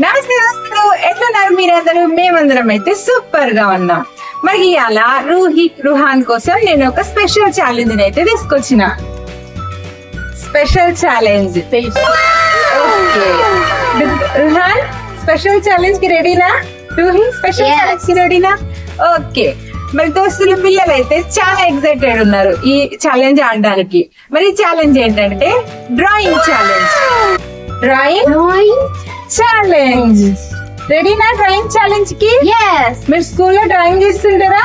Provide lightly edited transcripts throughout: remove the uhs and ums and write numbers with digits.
నమస్తే దోస్తులు, ఎట్లున్నారు మీరందరూ? మేమందరం అయితే సూపర్ గా ఉన్నాం. మరి అలా రుహాన్ కోసం నేను ఒక స్పెషల్ ఛాలెంజ్ అయితే తీసుకొచ్చిన. Special challenge. Ruhan special challenge కి రెడీనా? రూహి స్పెషల్ ఛాలెంజ్ కి రెడీనా? ఓకే. మరి దోస్తులు పిల్లలు అయితే చాలా ఎక్సైటెడ్ ఉన్నారు ఈ ఛాలెంజ్ ఆడడానికి. మరి ఈ ఛాలెంజ్ ఏంటంటే డ్రాయింగ్ ఛాలెంజ్. Drawing challenge. రెడీనా డ్రాయింగ్ ఛాలెంజ్ కి? మీరు స్కూల్లో డ్రాయింగ్ చేస్తుంటారా?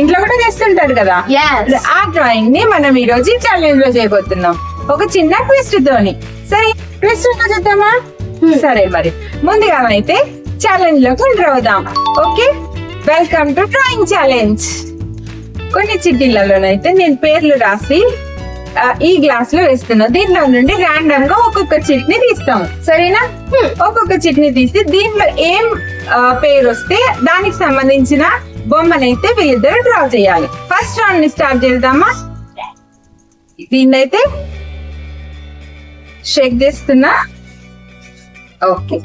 ఇంట్లో కూడా చేస్తుంటారు కదా. ఆ డ్రాయింగ్ ని మనం ఈ రోజు ఛాలెంజ్ లో చేయబోతున్నాం, ఒక చిన్న ట్విస్ట్ తోని. సరే ట్విస్ట్ చూద్దామా? సరే మరి ముందుగా అయితే ఛాలెంజ్ లోకి ఎంటర్ అవుదాం. Okay, welcome to drawing challenge. కొన్ని చిట్టీలలోనైతే నేను పేర్లు రాసి ఈ గ్లాస్ లో వేస్తున్నా. దీంట్లో నుండి ర్యాండమ్ గా ఒక్కొక్క చిట్ ని తీస్తాం, సరేనా? ఒక్కొక్క చిట్ ని తీసి దీంట్లో ఏం పేరు వస్తే దానికి సంబంధించిన బొమ్మనైతే వీళ్ళిద్దరు డ్రా చేయాలి. ఫస్ట్ రౌండ్ ని స్టార్ట్ చేద్దామా? దీన్నైతే షేక్ చేస్తున్నా. ఓకే,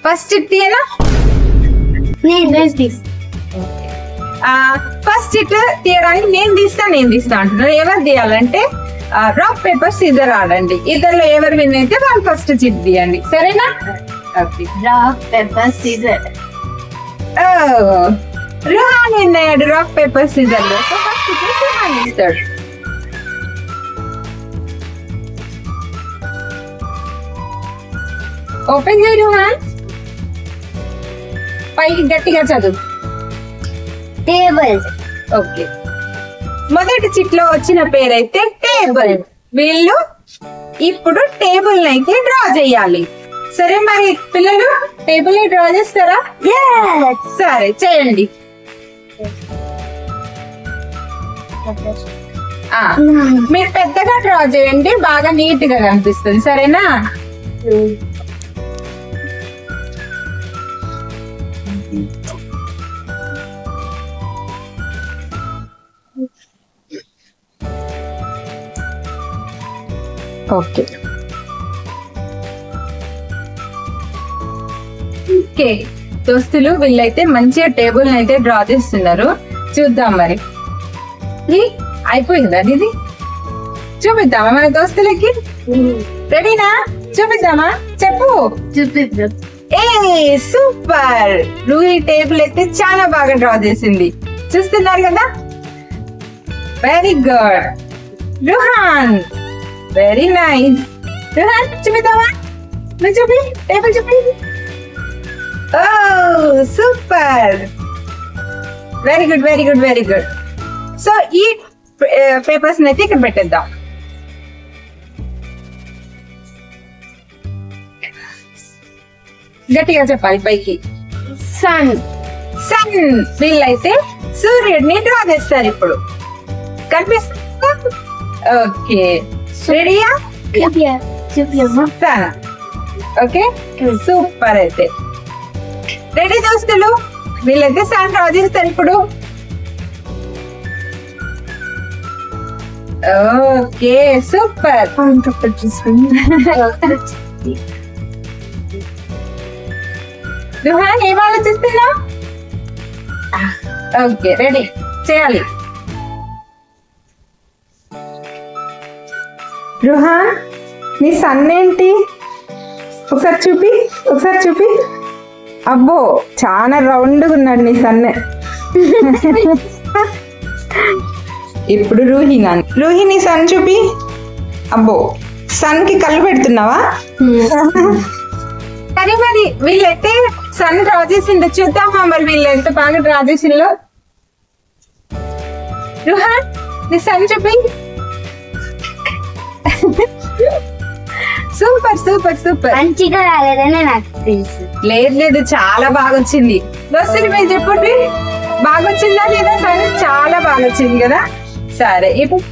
ఫస్ట్ చిట్ తీయనా? ఫస్ట్ చిట్ తీయడానికి నేను తీస్తా అంటున్నాను. ఎవరు తీయాలంటే రాక్ పేపర్ సీజర్ ఆడండి. ఇద్దరులో ఎవరు విన్ అయితే వాళ్ళు ఫస్ట్ చిట్ తీయండి, సరేనా? Rock paper scissor. Ruhan win అయ్యాడు రాక్ పేపర్ సీజర్ లో. సో ఫస్ట్ చిట్ రుహాన్ ఇస్తాడు. ఓపెన్ చేయి రుహాన్. పైకి గట్టిగా చదువు. టేబుల్. ఓకే, మొదటి చిట్ లో వచ్చిన పేరైతే టేబుల్. వీళ్ళు ఇప్పుడు టేబుల్ అయితే డ్రా చేయాలి. సరే మరి పిల్లలు టేబుల్ ని డ్రా చేస్తారా? సరే చేయండి. మీరు పెద్దగా డ్రా చేయండి, బాగా నీట్ గా కనిపిస్తుంది, సరేనా? ఓకే ఓకే దోస్తులు, వీళ్ళైతే మంచిగా టేబుల్ అయితే డ్రా చేస్తున్నారు. చూద్దాం మరి. అయిపోయిందా ఇది? చూపిద్దామా మన దోస్తులకి? రెడీనా? చూపిద్దామా? చెప్పు. చూపిద్దాం. ఏ సూపర్! రూహి టేబుల్ అయితే చాలా బాగా డ్రా చేసింది, చూస్తున్నారు కదా. Very good Ruhan, very nice. Ruhan చూపిద్దామా? నువ్వు చూపి, టేబుల్ చూపి. Oh super, very good very good very good. So ఈ పేపర్స్ అయితే ఇక్కడ పెట్టేద్దాం. గట్టిగా చెప్పాలి పైకి. సన్. సన్. వీళ్ళైతే సూర్యుడిని డ్రా చేస్తారు ఇప్పుడు. కనిపిస్తుందా? ఓకే, రెడీయా? సన్. Okay super. అయితే రెడీ దోస్తులు, వీళ్ళైతే సన్ డ్రా చేస్తారు ఇప్పుడు. Okay super. రుహాన్ ఏం ఆలోచిస్తున్నావు? ఓకే రెడీ చేయాలి. రుహాన్ నీ సన్ ఏంటి? ఒకసారి చూపి, ఒకసారి చూపి. అబ్బో చాలా రౌండ్గా ఉన్నాడు నీ సన్. ఇప్పుడు రూహి నీ సన్ చూపి. అబ్బో సన్ కి కళ్ళు పెడుతున్నావా? సరే మరి వీళ్ళైతే సన్ డ్రా చేసిందో చూద్దామా? మరి వీళ్ళు ఎంత బాగా డ్రా చేసిందో. రుహాన్ నీ సన్ చూపి. Super super super. మంచిగా రాలేదని నాకు తెలుసు. లేదు లేదు, చాలా బాగా వచ్చింది. దోస్తులు మీరు చెప్పండి, బాగా వచ్చిందా లేదా? సరే చాలా బాగా వచ్చింది కదా. సరే ఇప్పుడు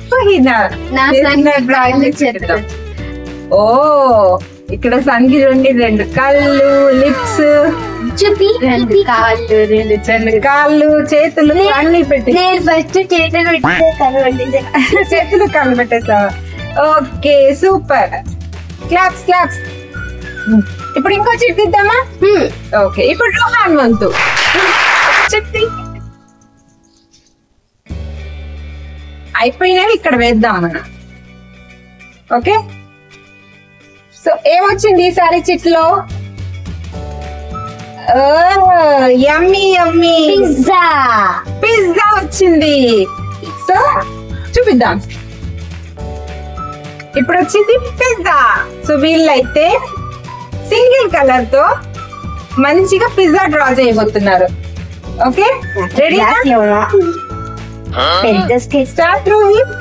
ఓ ఇక్కడ సన్ కి చూడండి, 2 కళ్ళు, లిప్స్ చూపి, 2 కాళ్ళు, 2 కాళ్ళు, చేతులు అన్ని పెట్టి. నేను ఫస్ట్ చేతులు కళ్ళు పెట్టేసావా? Okay super. Claps claps. ఇప్పుడు ఇంకో చిట్ ఇద్దామా? ఓకే, ఇప్పుడు రుహాన్ వంతు. చిట్టి అయిపోయినవి ఇక్కడ వేద్దాం మనం. ఓకే, సో ఏమొచ్చింది ఈసారి చిట్లో? యమ్మీ యమ్మీ పిజ్జా. పిజ్జా వచ్చింది. సో చూపిద్దాం. ఇప్పుడు వచ్చింది పిజ్జా. సో వీళ్ళైతే సింగిల్ కలర్ తో మంచిగా పిజ్జా డ్రా చేయబోతున్నారు. Okay, ready? పెద్ద స్కెచ్. స్టార్ట్ రోహిత్.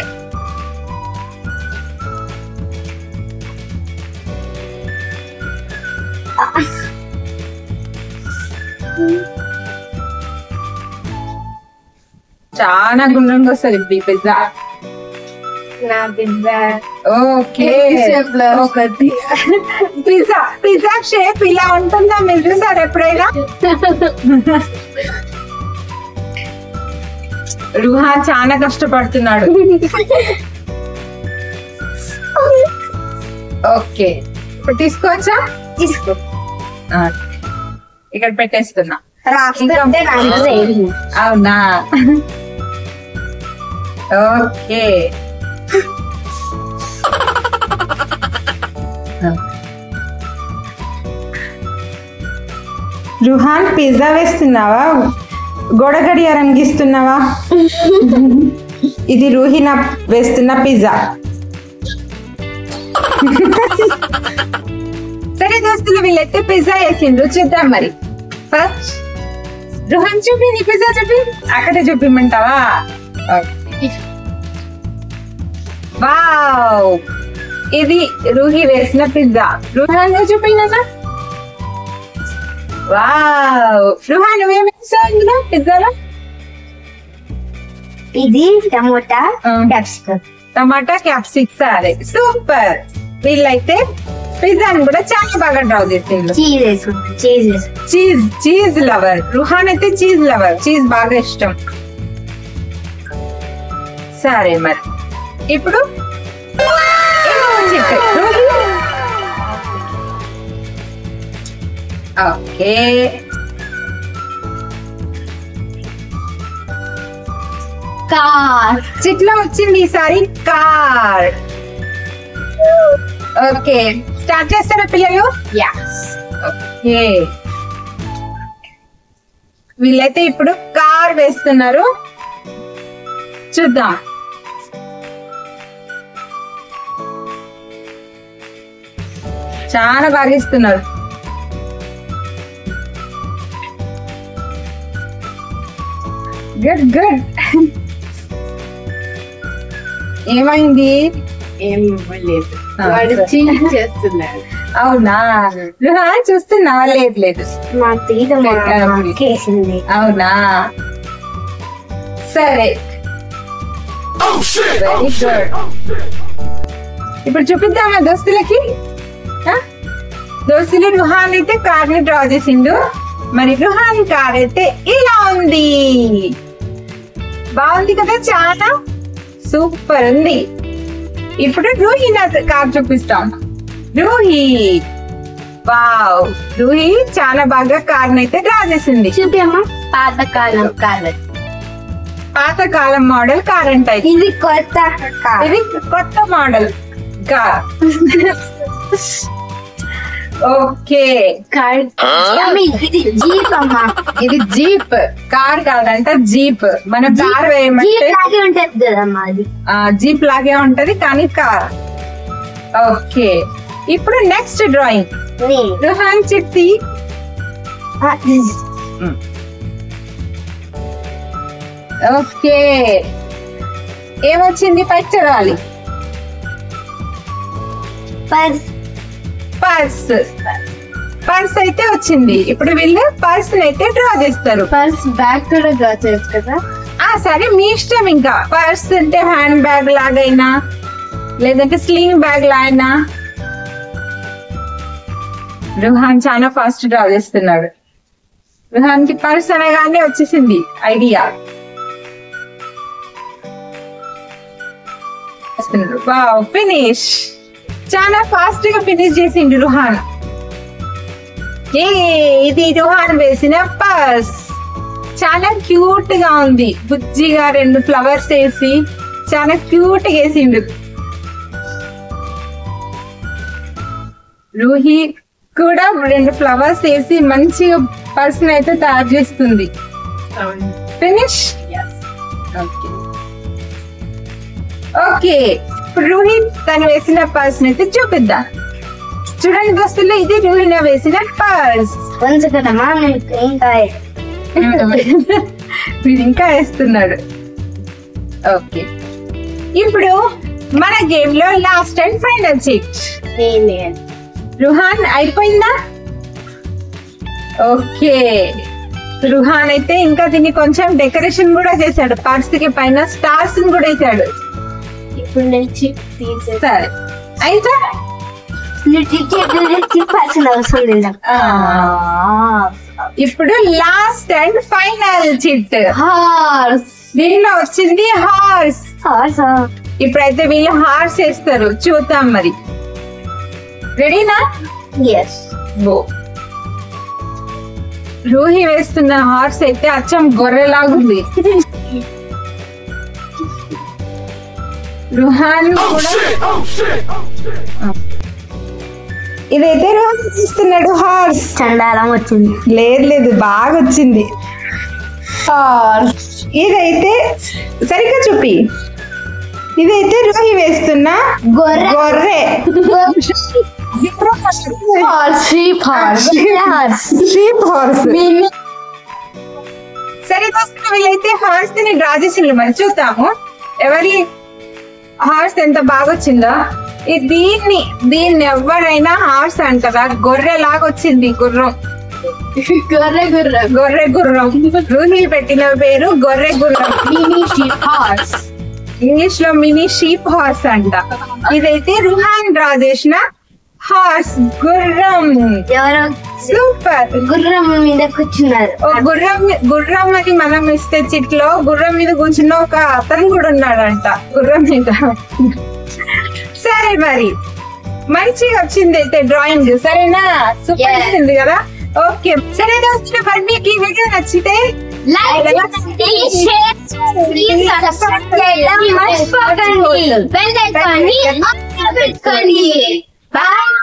చాలా గుండ్రంగా వస్తుంది ఈ పిజ్జా. నా pizza okay, pizza pizza shape ఇలా ఉంటుందా? మీరు చూసారు ఎప్పుడైనా? రుహాన్ చాలా కష్టపడుతున్నాడు. ఓకే, ఇప్పుడు తీసుకోవచ్చా? తీసుకో. ఆ, ఇక్కడ పెట్టేస్తున్నా. రాస్తుంటే నాకు తెలియదు. అవునా? ఓకే, రుహాన్ పిజ్జా వేస్తున్నావా? గోడ గడియారం గీస్తున్నావా? ఇది రూహిన వేస్తున్న పిజ్జా. సరే దోస్తులు, వీళ్ళైతే పిజ్జా వేసిండ్రు. చూద్దాం మరి. ఫస్ట్ రుహాన్ చూపి, నీ పిజ్జా చూపి. అక్కడే చూపిమంటావా? వావ్, ఇది రూహి వేసిన పిజ్జా. రుహాన్ నువ్వు చూపినా? వావ్, రుహాన్ నువ్వేం వేసావు ఇందులో పిజ్జాలో? ఇది టమోటా క్యాప్సికమ్. టమాటా క్యాప్సికమ్. సూపర్. వీళ్ళైతే పిజ్జాని కూడా చాలా బాగా డ్రా చేసిండ్రు. చీజ్ వేసుకుంటాం. చీజ్ వేసుకుంటాం. Cheese cheese lover. రుహాన్ అయితే చీజ్ లవర్, చీజ్ బాగా ఇష్టం. సరే మరి ఇప్పుడు ఓకే, కార్. చిట్లో వచ్చింది ఈసారి కార్. ఓకే, స్టార్ట్ చేస్తారా పిల్లలు? ఓకే, వీళ్ళైతే ఇప్పుడు కార్ వేస్తున్నారు. చూద్దాం. చాలా బాగా ఇస్తున్నారు. Good good. ఏమైంది? ఏం లేదు, వాడు చీజ్ చేస్తున్నాడు. అవునా? చూస్తున్నావా? లేదు లేదు, మా తీగ కేసింది. అవునా? సరే, వెరీ గుడ్. ఇప్పుడు చూపిద్దామా దోస్తులకి? దోస్తులు, రుహాన్ అయితే కార్ ని డ్రా చేసిండు. మరి రుహాన్ కార్ అయితే ఇలా ఉంది. బాగుంది కదా, చాలా సూపర్ ఉంది. ఇప్పుడు రూహి కార్ చూపిస్తాం. రూహి, వావ్, రూహి చాలా బాగా కార్ అయితే డ్రా చేసింది. చూపమ్మా. పాతకాలం కార్. పాతకాలం మోడల్ కార్ అంట ఇది. ఇది కొత్త కార్. ఇది కొత్త మోడల్ కార్. ఓకే, ఇది జీప్ అమ్మా. ఇది జీప్, కార్ కాదంట, జీప్. మనం కార్ వేయమంటే జీప్ లాగే ఉంటది కదమ్మా అది. జీప్ లాగే ఉంటది కానీ కార్. ఓకే, ఇప్పుడు నెక్స్ట్ డ్రాయింగ్. రుహాన్ చిట్టి. ఓకే, ఏమొచ్చింది? పైకి చదవాలి. పర్స్. పర్స్ అయితే వచ్చింది. ఇప్పుడు వీళ్ళు పర్స్ అయితే డ్రా చేస్తారు. పర్స్ బ్యాగ్ కూడా డ్రా చేయొచ్చు కదా. సరే, మీ ఇష్టం. ఇంకా పర్స్ అంటే హ్యాండ్ బ్యాగ్ లాగైనా, లేదంటే స్లింగ్ బ్యాగ్ లాగైనా. రుహాన్ చాలా ఫాస్ట్ డ్రా చేస్తున్నాడు. రుహాన్ కి పర్స్ అనగానే వచ్చేసింది ఐడియా. Wow, finish. చాలా ఫాస్ట్ గా ఫినిష్ చేసిండు రుహాన్. ఏ ఇది రుహాన్ వేసిన పర్స్. చాలా క్యూట్ గా ఉంది, బుజ్జిగా 2 ఫ్లవర్స్ వేసి చాలా క్యూట్ గా వేసిండు. రూహి కూడా 2 ఫ్లవర్స్ వేసి మంచిగా పర్సన్ అయితే తయారు చేస్తుంది. ఫినిష్. ఓకే ఓకే, ఇప్పుడు రూహి తను వేసిన పర్స్ అయితే చూపిద్దాం. చూడండి దోస్తులు, ఇది రూహిన వేసిన పర్స్. కొంచెమా ఇంకా వీడు ఇంకా వేస్తున్నాడు. ఓకే, ఇప్పుడు మన గేమ్ లో last and final chit. Ruhan అయిపోయిందా? ఓకే, రుహాన్ అయితే ఇంకా దీన్ని కొంచెం డెకరేషన్ కూడా చేశాడు, పర్స్ కి పైన స్టార్స్ కూడా వేసాడు. ఇప్పుడు నేను చిప్ తీసే సరే అయితే చెప్పాల్సిన అవసరం లేదు. ఇప్పుడు last and final chit. Horse. దీనిలో వచ్చింది హార్స్. ఇప్పుడైతే వీళ్ళు హార్స్ వేస్తారు, చూద్దాం మరి. రెడీనా? ఎస్. రూహి వేస్తున్న హార్స్ అయితే అచ్చం గొర్రెలాగుంది. రుహాన్ కూడా ఇదైతే రుహాన్ చూస్తున్నాడు హార్స్. చండాలం వచ్చింది. లేదు బాగా వచ్చింది హార్స్. ఇదైతే సరిగ్గా చూపి. ఇదైతే రూహి వేస్తున్న గొర్రె. సరే దోస్తులు, వీళ్ళైతే హార్స్ ని డ్రా చేసిండ్రు, మరి చూద్దాము ఎవరి హార్స్ ఎంత బాగా వచ్చిందో. దీన్ని ఎవరైనా హార్స్ అంటారా? గొర్రె లాగా వచ్చింది, గుర్రం. గొర్రె గుర్రం. రూహి పెట్టిన పేరు గొర్రె గుర్రం. మినీ షీప్ హార్స్, ఇంగ్లీష్ లో మినీ షీప్ హార్స్ అంట. ఇదైతే రుహాన్ డ్రా చేసిన హార్స్, గుర్రం. ఎవరో సూపర్. గుర్రం మీద కూర్చున్నారు. గుర్రం అని మనం ఇస్తే చిట్లో గుర్రం మీద కూర్చున్న ఒక అతను కూడా ఉన్నాడంట గుర్రం మీద. సరే మరి మంచిగా వచ్చింది అయితే డ్రాయింగ్. సరేనా? సూపర్ వచ్చింది కదా. ఓకే, సరే దోస్తులు, మరి మీకు ఈ వీడియో నచ్చితే లైక్ చేయండి, షేర్ చేయండి, సబ్స్క్రైబ్ చేయడం మర్చిపోకండి. బెల్ ఐకాన్ ని ఆన్ పెట్టుకోండి. బాయ్.